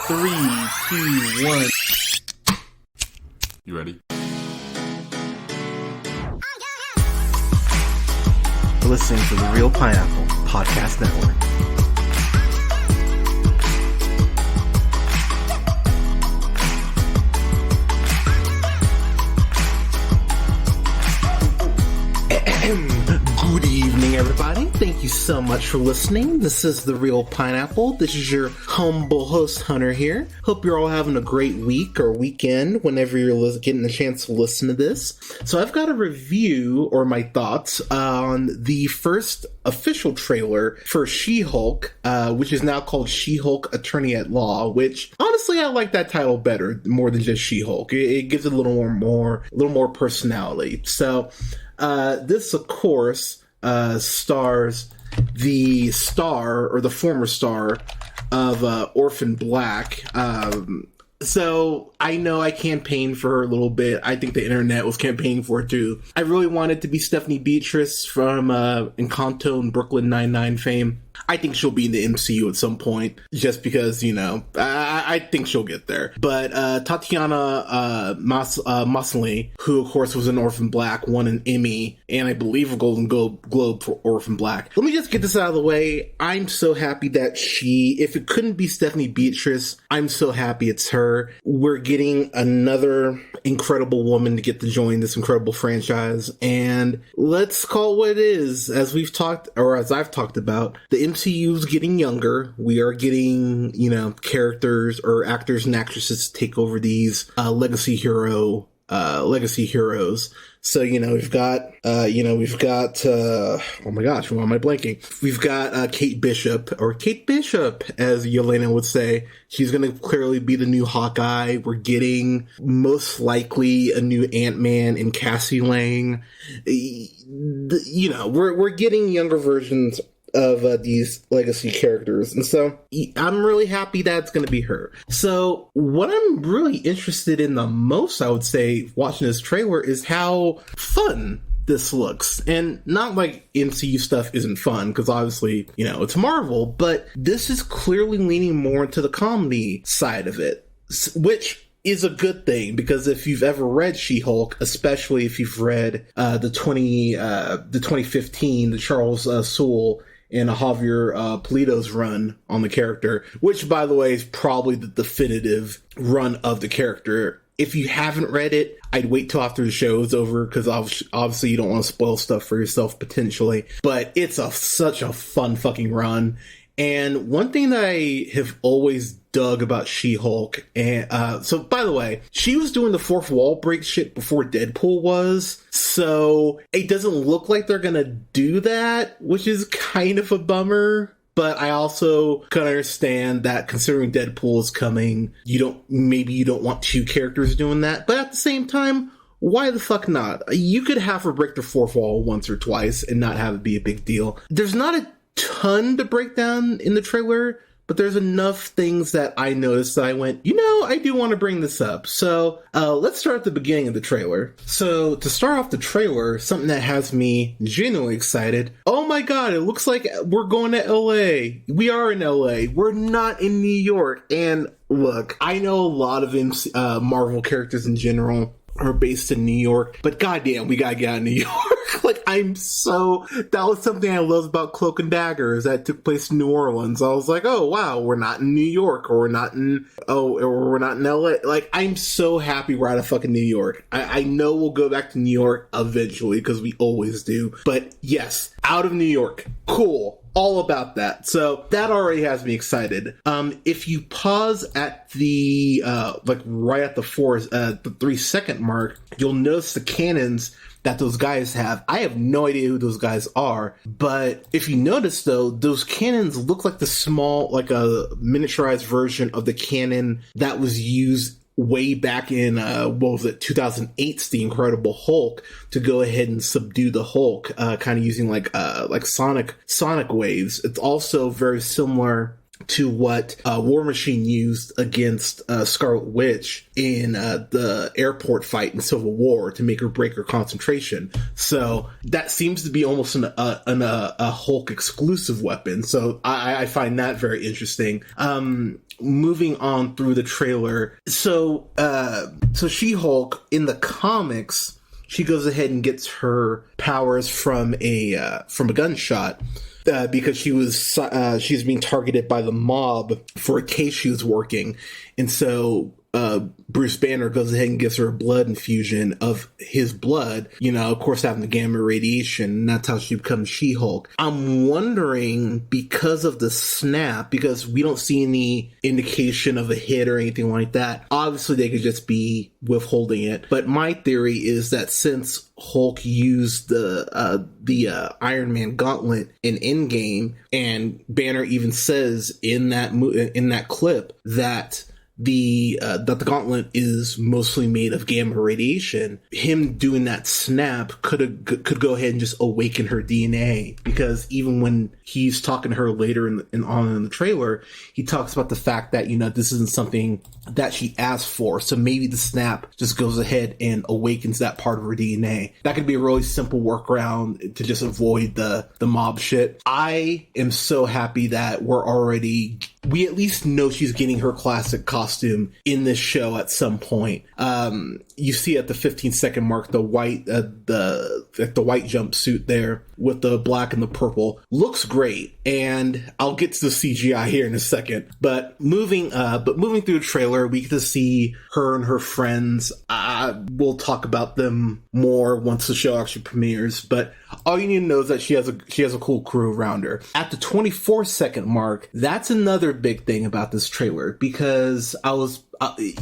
Three, two, one. You ready? Listening to the Real Pineapple Podcast Network. Good evening, everybody. Thank you so much for listening. This is The Real Pineapple. This is your humble host, Hunter, here. Hope you're all having a great week or weekend whenever you're getting a chance to listen to this. So I've got a review, or my thoughts, on the first official trailer for She-Hulk, which is now called She-Hulk Attorney at Law, which, honestly, I like that title better, more than just She-Hulk. It gives it a little more personality. So, this, of course, stars the star, or the former star, of Orphan Black. So I know I campaigned for her a little bit. I think the internet was campaigning for her too. I really wanted it to be Stephanie Beatrice from Encanto and Brooklyn Nine-Nine fame. I think she'll be in the MCU at some point, just because, you know, I think she'll get there. But Tatiana Maslany, who, of course, was in Orphan Black, won an Emmy, and I believe a Golden Globe for Orphan Black. Let me just get this out of the way. I'm so happy that if it couldn't be Stephanie Beatrice, I'm so happy it's her. We're getting another incredible woman to get to join this incredible franchise, and let's call it what it is. As I've talked about, the MCU's getting younger. We are getting, characters or actors and actresses to take over these legacy heroes. So, we've got, oh my gosh, why am I blanking? We've got Kate Bishop, as Yelena would say. She's going to clearly be the new Hawkeye. We're getting, most likely, a new Ant-Man and Cassie Lang. We're getting younger versions of these legacy characters, and so I'm really happy that's going to be her. So what I'm really interested in the most, I would say, watching this trailer, is how fun this looks. And not like MCU stuff isn't fun, because obviously, it's Marvel, but this is clearly leaning more into the comedy side of it, which is a good thing, because if you've ever read She-Hulk, especially if you've read the 2015, the Charles Soule and Javier Pulido's run on the character, which, by the way, is probably the definitive run of the character. If you haven't read it, I'd wait till after the show is over, because obviously you don't want to spoil stuff for yourself, potentially. But it's such a fun fucking run. And one thing that I have always dug about She-Hulk, and so, by the way, she was doing the fourth wall break shit before Deadpool was, so it doesn't look like they're gonna do that, which is kind of a bummer. But I also can understand that, considering Deadpool is coming, you don't want two characters doing that. But at the same time, why the fuck not? You could have her break the fourth wall once or twice and not have it be a big deal. There's not a ton to break down in the trailer, but there's enough things that I noticed that I went, I do want to bring this up. So let's start at the beginning of the trailer. So to start off the trailer, something that has me genuinely excited. Oh my god, it looks like we're going to LA. We are in LA. We're not in New York. And look, I know a lot of Marvel characters in general are based in New York, but goddamn, we gotta get out of New York. That was something I loved about Cloak and Dagger, is that it took place in New Orleans. I was like, oh wow, we're not in New York, or we're not in LA. Like, I'm so happy we're out of fucking New York. I know we'll go back to New York eventually, because we always do, but yes, out of New York. Cool. All about that. So that already has me excited. If you pause at the right at the 3-second mark, you'll notice the cannons that those guys have. I have no idea who those guys are, but if you notice, though, those cannons look like a miniaturized version of the cannon that was used way back in 2008's The Incredible Hulk, to go ahead and subdue the Hulk, kind of using like sonic waves. It's also very similar to what War Machine used against Scarlet Witch in the airport fight in Civil War to make her break her concentration. So that seems to be almost a Hulk exclusive weapon. So I find that very interesting. Moving on through the trailer. So She-Hulk in the comics, she goes ahead and gets her powers from a gunshot. Because she's being targeted by the mob for a case she was working. And so Bruce Banner goes ahead and gives her a blood infusion of his blood, of course having the gamma radiation, and that's how she becomes She-Hulk. I'm wondering, because of the snap, because we don't see any indication of a hit or anything like that, obviously they could just be withholding it. But my theory is that since Hulk used the Iron Man gauntlet in Endgame, and Banner even says in that clip that the gauntlet is mostly made of gamma radiation, him doing that snap could go ahead and just awaken her DNA, because even when he's talking to her later in the trailer, he talks about the fact that this isn't something that she asked for, so maybe the snap just goes ahead and awakens that part of her DNA. That could be a really simple workaround to just avoid the mob shit. I am so happy that we at least know she's getting her classic costume in this show at some point. You see at the 15-second mark the white jumpsuit there with the black and the purple looks great, and I'll get to the CGI here in a second. But moving through the trailer, we get to see her and her friends. We'll talk about them more once the show actually premieres, but all you need to know is that she has a cool crew around her. At the 24-second mark, that's another big thing about this trailer, because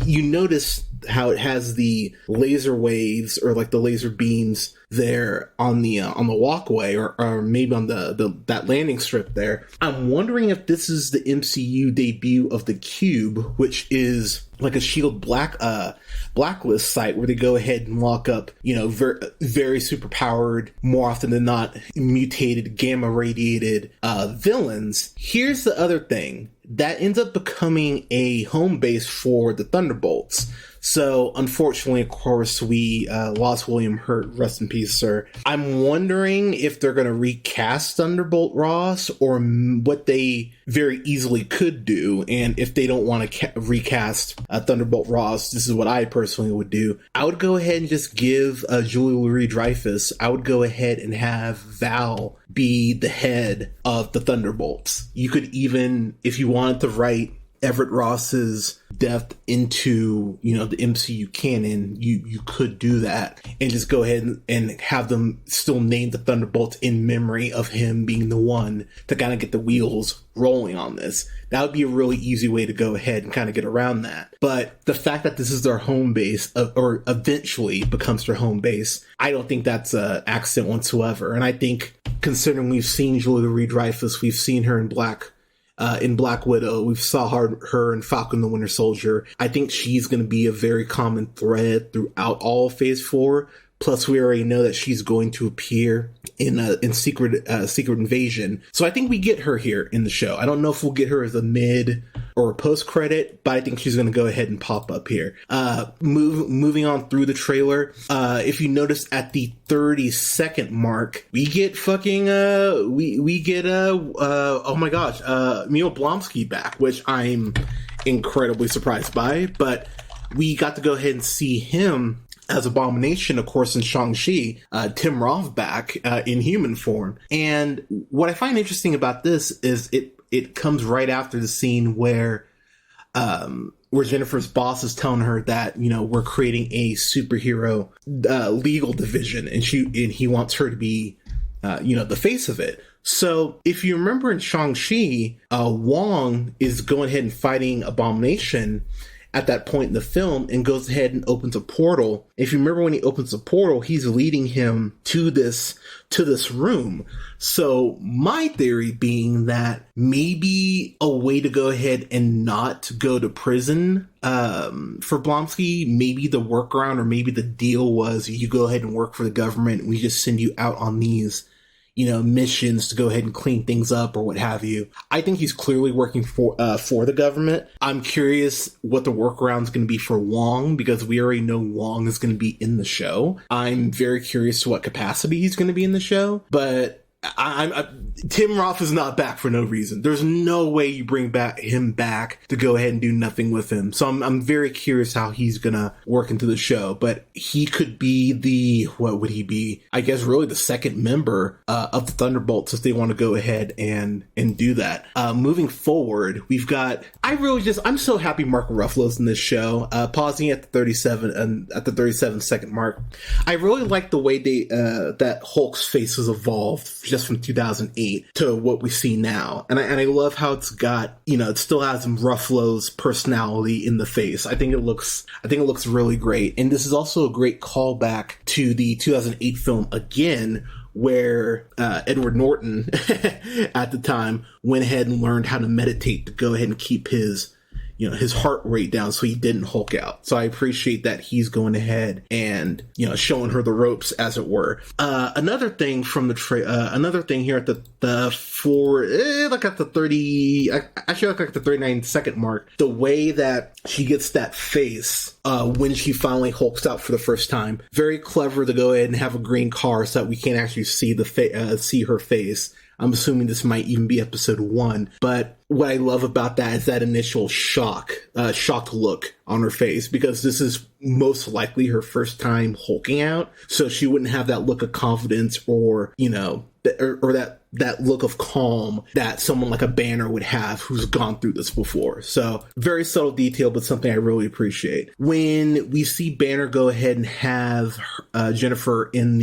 you notice how it has the laser waves, or like the laser beams there on the walkway, or maybe on that landing strip there. I'm wondering if this is the MCU debut of the Cube, which is like a Shield blacklist site where they go ahead and lock up, very, very super powered, more often than not mutated, gamma radiated villains. Here's the other thing that ends up becoming a home base for the Thunderbolts. So, unfortunately, of course, we lost William Hurt. Rest in peace, sir. I'm wondering if they're going to recast Thunderbolt Ross, or what they very easily could do. And if they don't want to recast Thunderbolt Ross, this is what I personally would do. I would go ahead and just give Julia Louis-Dreyfus, I would go ahead and have Val be the head of the Thunderbolts. You could even, if you wanted to write Everett Ross's death into, the MCU canon, you could do that and just go ahead and have them still name the Thunderbolts in memory of him being the one to kind of get the wheels rolling on this. That would be a really easy way to go ahead and kind of get around that. But the fact that this is their home base, or eventually becomes their home base, I don't think that's an accident whatsoever. And I think, considering we've seen Julia Louis-Dreyfus, we've seen her in Black Widow, we saw her in Falcon the Winter Soldier. I think she's going to be a very common thread throughout all of Phase 4. Plus, we already know that she's going to appear in Secret Invasion. So I think we get her here in the show. I don't know if we'll get her as a mid or a post credit, but I think she's going to go ahead and pop up here. Moving on through the trailer, if you notice at the 30-second mark, we get oh my gosh, Emil Blonsky back, which I'm incredibly surprised by. But we got to go ahead and see him as Abomination, of course, in Shang-Chi, Tim Roth back in human form. And what I find interesting about this is it comes right after the scene where Jennifer's boss is telling her that, we're creating a superhero legal division, and he wants her to be, the face of it. So if you remember in Shang-Chi, Wong is going ahead and fighting Abomination at that point in the film, and goes ahead and opens a portal. If you remember, when he opens the portal, he's leading him to this room. So my theory being that maybe a way to go ahead and not go to prison for Blonsky, maybe the workaround, or maybe the deal was, you go ahead and work for the government, we just send you out on these missions to go ahead and clean things up or what have you. I think he's clearly working for the government. I'm curious what the workaround is going to be for Wong, because we already know Wong is going to be in the show. I'm very curious to what capacity he's going to be in the show, but Tim Roth is not back for no reason. There's no way you bring him back to go ahead and do nothing with him. So I'm very curious how he's gonna work into the show. But he could be what would he be? I guess really the second member of the Thunderbolts if they want to go ahead and do that. Moving forward, we've got. I'm so happy Mark Ruffalo's in this show. Pausing at the 37 second mark. I really like the way that Hulk's face has evolved just from 2008 to what we see now. And I love how it's got, it still has Ruffalo's personality in the face. I think it looks really great. And this is also a great callback to the 2008 film again, where Edward Norton at the time went ahead and learned how to meditate to go ahead and keep his heart rate down so he didn't Hulk out. So I appreciate that he's going ahead and, showing her the ropes, as it were. Another thing from another thing here at the 39 second mark, the way that she gets that face when she finally Hulks out for the first time. Very clever to go ahead and have a green car so that we can't actually see see her face. I'm assuming this might even be episode 1, but what I love about that is that initial shocked look on her face, because this is most likely her first time hulking out, so she wouldn't have that look of confidence or that look of calm that someone like a Banner would have who's gone through this before. So very subtle detail, but something I really appreciate. When we see Banner go ahead and have Jennifer in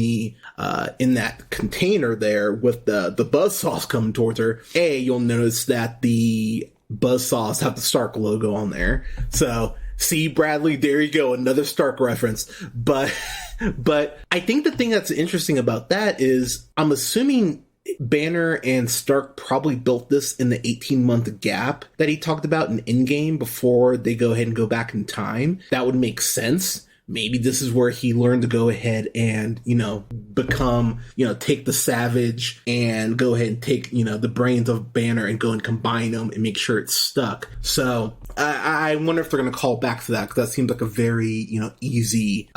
that container there with the buzzsaws coming towards her, you'll notice that the buzzsaws have the Stark logo on there. So see, Bradley, there you go, another Stark reference. But I think the thing that's interesting about that is I'm assuming Banner and Stark probably built this in the 18-month gap that he talked about in Endgame before they go ahead and go back in time. That would make sense. Maybe this is where he learned to go ahead and, become, take the Savage and go ahead and take, the brains of Banner and go and combine them and make sure it's stuck. So I wonder if they're going to call back to that, because that seems like a very, easy,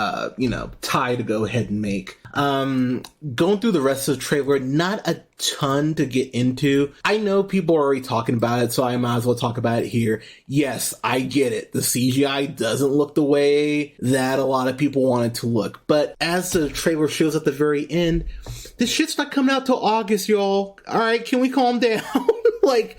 tie to go ahead and make. Going through the rest of the trailer, not a ton to get into. I know people are already talking about it, so I might as well talk about it here. Yes, I get it. The CGI doesn't look the way that a lot of people want it to look. But as the trailer shows at the very end, this shit's not coming out till August, y'all. Alright, can we calm down? Like,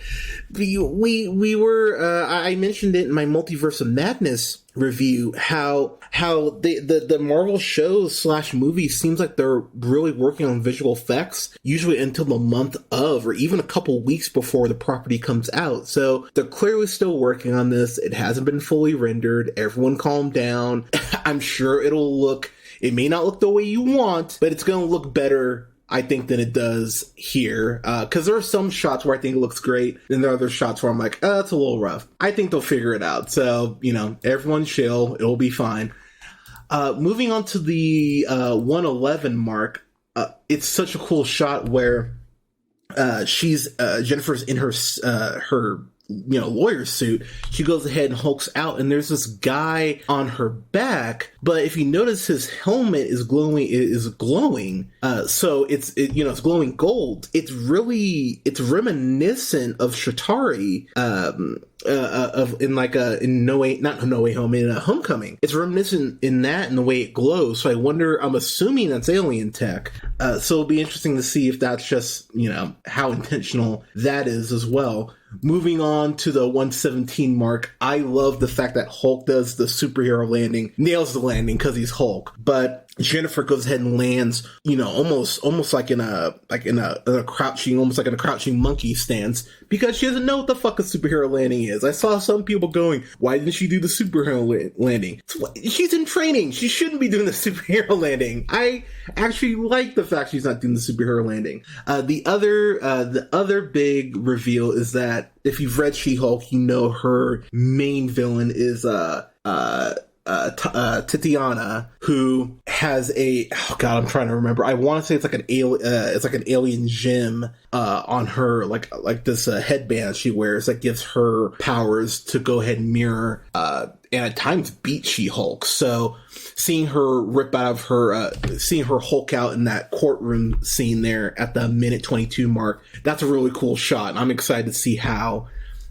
we were, I mentioned it in my Multiverse of Madness review, how the Marvel shows / movies seems like they're really working on visual effects, usually until the month of, or even a couple weeks before the property comes out. So they're clearly still working on this. It hasn't been fully rendered. Everyone calm down. I'm sure it may not look the way you want, but it's going to look better, I think, than it does here. Because there are some shots where I think it looks great, and there are other shots where I'm like, it's a little rough. I think they'll figure it out. So, everyone chill. It'll be fine. Moving on to the 111 mark, it's such a cool shot where Jennifer's in her lawyer suit. She goes ahead and hulks out, and there's this guy on her back, but if you notice, his helmet is glowing. So it's glowing gold. It's reminiscent of Chitauri, in Homecoming. It's reminiscent in that and the way it glows. So I'm assuming that's alien tech. So it'll be interesting to see if that's just, how intentional that is as well. Moving on to the 117 mark, I love the fact that Hulk does the superhero landing, nails the landing because he's Hulk, but Jennifer goes ahead and lands, almost like in a crouching monkey stance, because she doesn't know what the fuck a superhero landing is. I saw some people going, why didn't she do the superhero landing? She's in training. She shouldn't be doing the superhero landing. I actually like the fact she's not doing the superhero landing. The other big reveal is that if you've read She-Hulk, her main villain is Tatiana, who has oh god, I'm trying to remember. I want to say it's like an alien gem on her, like this headband she wears that gives her powers to go ahead and mirror and at times beat She-Hulk. So seeing her rip out of her, seeing her Hulk out in that courtroom scene there at the minute 22 mark, that's a really cool shot. And I'm excited to see how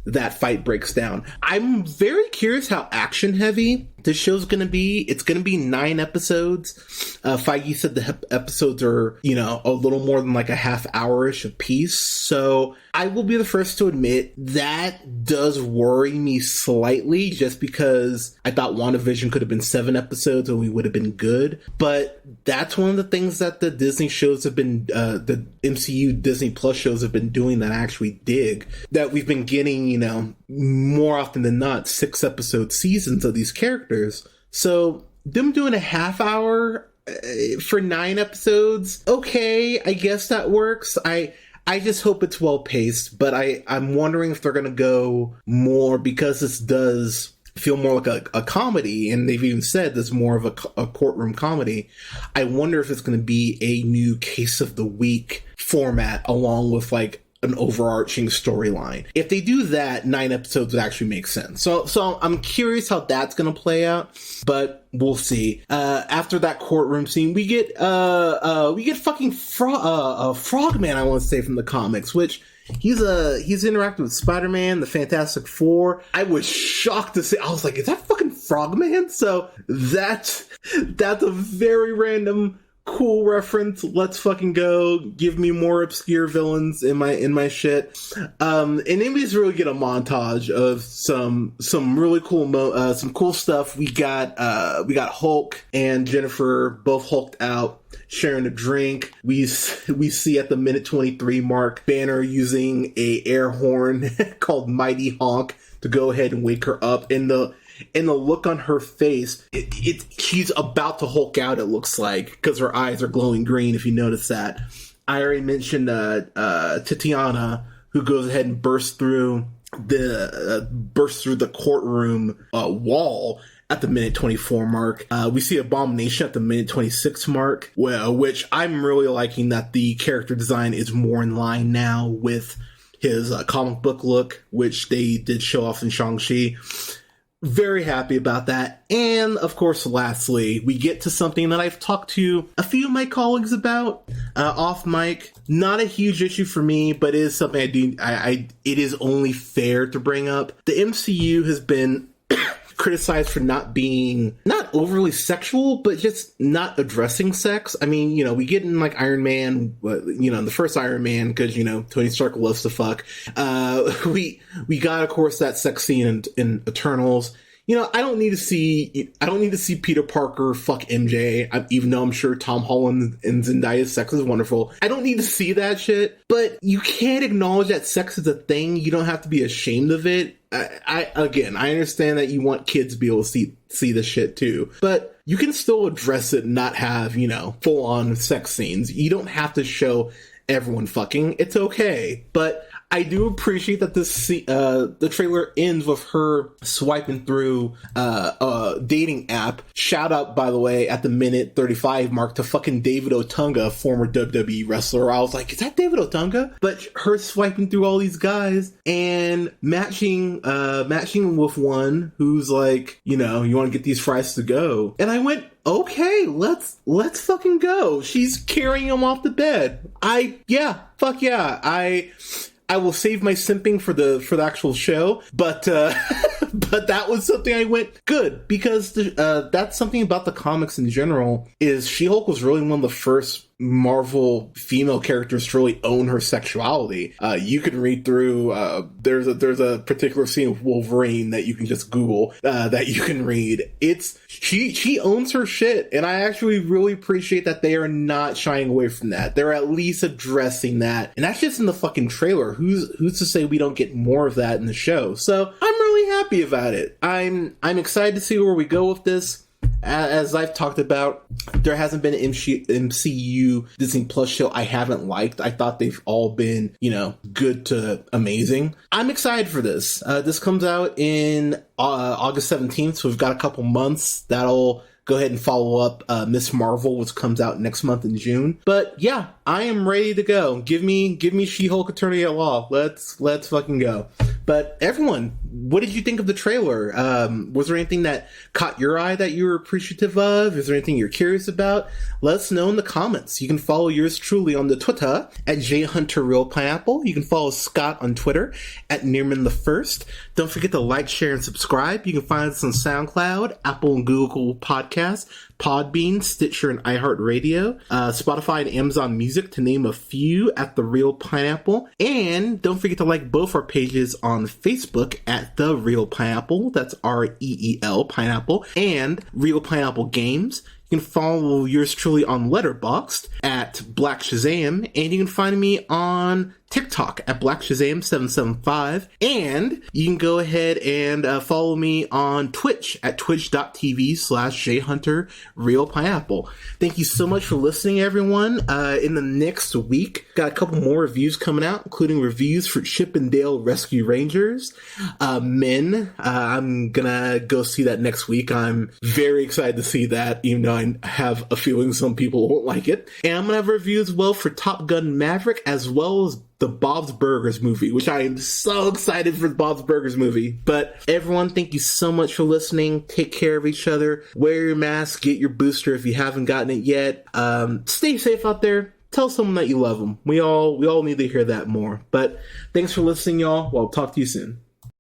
that fight breaks down. I'm very curious how action heavy this show's going to be. It's going to be 9 episodes. Feige said the episodes are, a little more than like a half hour-ish a piece. So I will be the first to admit that does worry me slightly, just because I thought WandaVision could have been 7 episodes and we would have been good. But that's one of the things that the Disney shows have been, the MCU Disney Plus shows have been doing that I actually dig. That we've been getting, more often than not, 6 episode seasons of these characters. So them doing a half hour for 9 episodes, okay, I guess that works. I just hope it's well paced, but I'm wondering if they're going to go more, because this does feel more like a comedy, and they've even said there's more of a courtroom comedy. I wonder if it's going to be a new case of the week format along with like an overarching storyline. If they do that, 9 episodes would actually make sense. So I'm curious how that's going to play out, but we'll see. After that courtroom scene, we get fucking Frogman, I want to say, from the comics, which he's interacting with Spider-Man, the Fantastic Four. I was shocked to see. I was like, is that fucking Frogman? So that's a very random cool reference. Let's fucking go. Give me more obscure villains in my shit. And then we just really get a montage of some really cool some cool stuff. We got Hulk and Jennifer both hulked out, sharing a drink. We see at the minute 23 mark Banner using a air horn called Mighty Honk to go ahead and wake her up. And the look on her face, she's about to Hulk out, it looks like, because her eyes are glowing green, if you notice that. I already mentioned Tatiana, who goes ahead and bursts through the courtroom wall at the minute 24 mark. We see Abomination at the minute 26 mark, which I'm really liking that the character design is more in line now with his comic book look, which they did show off in Shang-Chi. Very happy about that. And of course, lastly, we get to something that I've talked to a few of my colleagues about off mic. Not a huge issue for me, but it is something it is only fair to bring up. The MCU has been criticized for not overly sexual, but just not addressing sex. I mean, we get in like Iron Man, in the first Iron Man, because, Tony Stark loves to fuck. We got, of course, that sex scene in Eternals. I don't need to see Peter Parker fuck MJ, even though I'm sure Tom Holland and Zendaya's sex is wonderful. I don't need to see that shit, but you can't acknowledge that sex is a thing. You don't have to be ashamed of it. I understand that you want kids to be able to see the shit too, but you can still address it and not have, full on sex scenes. You don't have to show everyone fucking. It's okay. But I do appreciate that the trailer ends with her swiping through a dating app. Shout out, by the way, at the minute 35 mark to fucking David Otunga, former WWE wrestler. I was like, is that David Otunga? But her swiping through all these guys and matching with one who's like, you want to get these fries to go. And I went, okay, let's fucking go. She's carrying him off the bed. Fuck yeah. I will save my simping for the actual show, but but that was something I went good, because that's something about the comics in general, is She-Hulk was really one of the first Marvel female characters to really own her sexuality. You can read through, there's a particular scene with Wolverine that you can just Google, that you can read. She owns her shit, and I actually really appreciate that they are not shying away from that. They're at least addressing that, and that's just in the fucking trailer. Who's to say we don't get more of that in the show? So I'm really happy about it. I'm excited to see where we go with this. as I've talked about, there hasn't been an MCU Disney Plus show I haven't liked. I thought they've all been, good to amazing. I'm excited for this. This comes out in August 17th, so we've got a couple months. That'll go ahead and follow up Miss Marvel, which comes out next month in June. But yeah, I am ready to go. Give me She-Hulk Attorney at Law. Let's fucking go. But everyone, what did you think of the trailer? Was there anything that caught your eye that you were appreciative of? Is there anything you're curious about? Let us know in the comments. You can follow yours truly on the Twitter at JHunterRealPineapple. You can follow Scott on Twitter at Nearman1st. Don't forget to like, share, and subscribe. You can find us on SoundCloud, Apple and Google Podcasts, Podbean, Stitcher, and iHeartRadio, Spotify and Amazon Music, to name a few, at The Real Pineapple. And don't forget to like both our pages on Facebook at The Real Pineapple, that's REEL Pineapple, and Real Pineapple Games. You can follow yours truly on Letterboxd at Black Shazam, and you can find me on TikTok at BlackShazam775, and you can go ahead and follow me on Twitch at twitch.tv/JHunterRealPineapple. Thank you so much for listening, everyone. In the next week, got a couple more reviews coming out, including reviews for Chip and Dale Rescue Rangers, Men. I'm gonna go see that next week. I'm very excited to see that, even though I have a feeling some people won't like it. And I'm gonna have a review as well for Top Gun Maverick, as well as the Bob's Burgers movie, which I am so excited for the Bob's Burgers movie. But everyone, thank you so much for listening. Take care of each other. Wear your mask. Get your booster if you haven't gotten it yet. Stay safe out there. Tell someone that you love them. We all need to hear that more. But thanks for listening, y'all. Well, I'll talk to you soon.